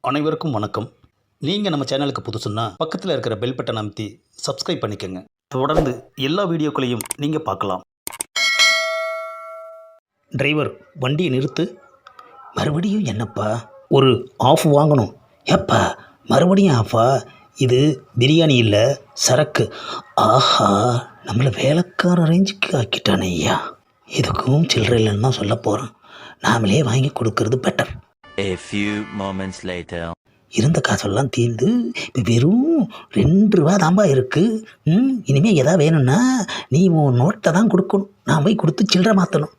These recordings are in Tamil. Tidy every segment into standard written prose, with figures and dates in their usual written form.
அனைவருக்கும் வணக்கம். நீங்கள் நம்ம சேனலுக்கு புதுசுன்னா பக்கத்தில் இருக்கிற பெல் பட்டன் அமைத்தி சப்ஸ்கிரைப் பண்ணிக்கோங்க. தொடர்ந்து எல்லா வீடியோக்களையும் நீங்கள் பார்க்கலாம். டிரைவர், வண்டியை நிறுத்து. மறுபடியும் என்னப்பா? ஒரு ஆஃப் வாங்கணும். ஏப்பா மறுபடியும் ஆஃபா? இது பிரியாணி இல்லை, சரக்கு. ஆஹா, நம்மளை வேலைக்கார ரேஞ்சுக்கு ஆக்கிட்டானே ஐயா. இதுக்கும் சில்லறை இல்லைன்னு தான் சொல்ல போகிறேன். நாமளே வாங்கி கொடுக்கறது better. A few moments later. இருந்த காசெல்லாம் தீர்ந்து இப்போ வெறும் 2 ரூபா தான்பா இருக்குது. இனிமேல் எதாவது வேணும்னா நீ உன் நோட்டை தான் கொடுக்கணும். நான் போய் கொடுத்து சில்லறை மாற்றணும்.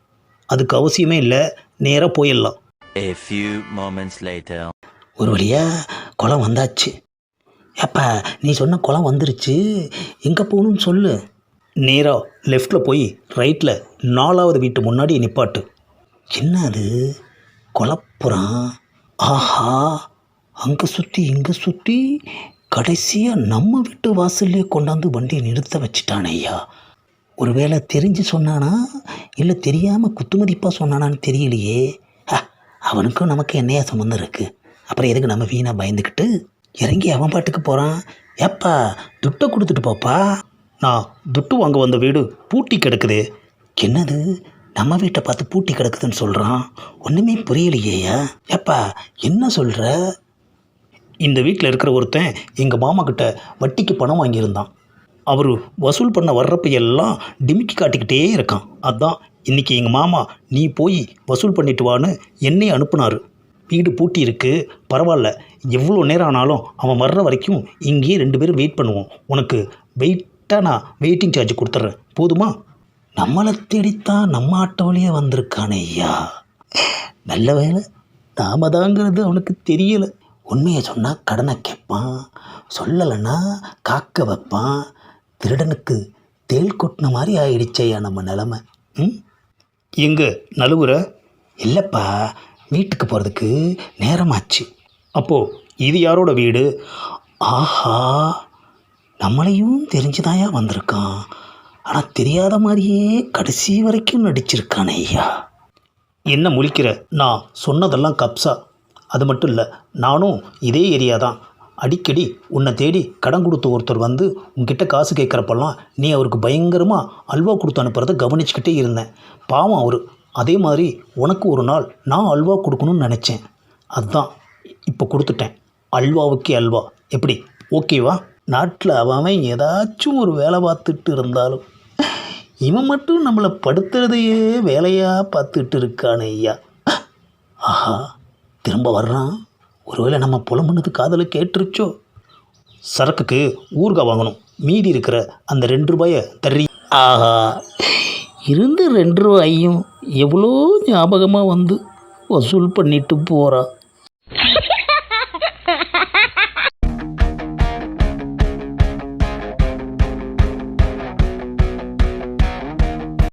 அதுக்கு அவசியமே இல்லை, நேராக போயிடலாம். A few moments later. ஒரு வழியாக குளம் வந்தாச்சு. ஏப்பா நீ சொன்ன குளம் வந்துருச்சு, எங்கே போகணும்னு சொல்லு. நேராக லெஃப்டில் போய் ரைட்டில் 4வது வீட்டு முன்னாடி நிப்பாட்டு. என்ன அது குளப்புறம்? ஆஹா, அங்கே சுற்றி இங்கே சுற்றி கடைசியாக நம்ம வீட்டு வாசல்லே கொண்டாந்து வண்டியை நிறுத்த வச்சிட்டானே ஐயா. ஒருவேளை தெரிஞ்சு சொன்னானா இல்லை தெரியாமல் குத்துமதிப்பாக சொன்னானான்னு தெரியலையே. அவனுக்கும் நமக்கு என்னையா சம்மந்தம் இருக்குது? அப்புறம் எதுக்கு நம்ம வீணாக பயந்துக்கிட்டு இறங்கி அவன் பாட்டுக்கு போகிறான். ஏப்பா துட்டை கொடுத்துட்டு போப்பா. நான் துட்டு வாங்க வந்த வீடு பூட்டி கிடக்குது. என்னது, நம்ம வீட்டை பார்த்து பூட்டி கிடக்குதுன்னு சொல்கிறான்? ஒன்றுமே புரியலையேயா. ஏப்பா என்ன சொல்கிற? இந்த வீட்டில் இருக்கிற ஒருத்தன் எங்கள் மாமா கிட்ட வட்டிக்கு பணம் வாங்கியிருந்தான். அவர் வசூல் பண்ண வர்றப்ப எல்லாம் டிமிக்கி காட்டிக்கிட்டே இருக்கான். அதான் இன்றைக்கி எங்கள் மாமா நீ போய் வசூல் பண்ணிட்டு வான்னு என்னையை அனுப்புனார். வீடு பூட்டி இருக்குது, பரவாயில்ல, எவ்வளோ நேரம் ஆனாலும் அவன் வர்ற வரைக்கும் இங்கேயே 2 பேரும் வெயிட் பண்ணுவோம். உனக்கு வெயிட்டாக நான் வெயிட்டிங் சார்ஜ் கொடுத்துட்றேன், போதுமா? நம்மளை தேடித்தான் நம்ம ஆட்ட வழியே வந்திருக்கானே ஐயா. நல்ல வேலை நாம தாங்கிறது அவனுக்கு தெரியலை. உண்மையை சொன்னால் கடனை கேட்பான், சொல்லலைன்னா காக்க வைப்பான். திருடனுக்கு தேள் கொட்டின மாதிரி ஆயிடுச்சையா நம்ம நிலமை. எங்கே நழுவுற? இல்லைப்பா, வீட்டுக்கு போகிறதுக்கு நேரமாச்சு. அப்போது இது யாரோட வீடு? ஆஹா, நம்மளையும் தெரிஞ்சுதாயா வந்திருக்கான். ஆனால் தெரியாத மாதிரியே கடைசி வரைக்கும் நடிச்சிருக்கானே ஐயா. என்ன முழிக்கிற? நான் சொன்னதெல்லாம் கப்ஸா. அது மட்டும் இல்லை, நானும் இதே ஏரியா தான். அடிக்கடி உன்னை தேடி கடன் கொடுத்த ஒருத்தர் வந்து உன்கிட்ட காசு கேட்குறப்பெல்லாம் நீ அவருக்கு பயங்கரமாக அல்வா கொடுத்து அனுப்புறதை கவனிச்சுக்கிட்டே இருந்தேன். பாவம் அவர். அதே மாதிரி உனக்கு ஒரு நாள் நான் அல்வா கொடுக்கணும்னு நினச்சேன். அதுதான் இப்போ கொடுத்துட்டேன். அல்வாவுக்கே அல்வா. எப்படி, ஓகேவா? நாட்டில் அவன் ஏதாச்சும் ஒரு வேலை பார்த்துட்டு இருந்தாலும் இவன் மட்டும் நம்மளை படுத்துறதையே வேலையாக பார்த்துட்டு இருக்கானே ஐயா. ஆஹா, திரும்ப வர்றான். ஒருவேளை நம்ம புலம்புனது காதலை கேட்டுருச்சோ. சரக்குக்கு ஊறுகாய் வாங்கணும். மீதி இருக்கிற அந்த 2 ரூபாயை தர்றி. ஆஹா, இருந்து 2 ரூபாயும் எவ்வளோ ஞாபகமாக வந்து வசூல் பண்ணிட்டு போகிறான்.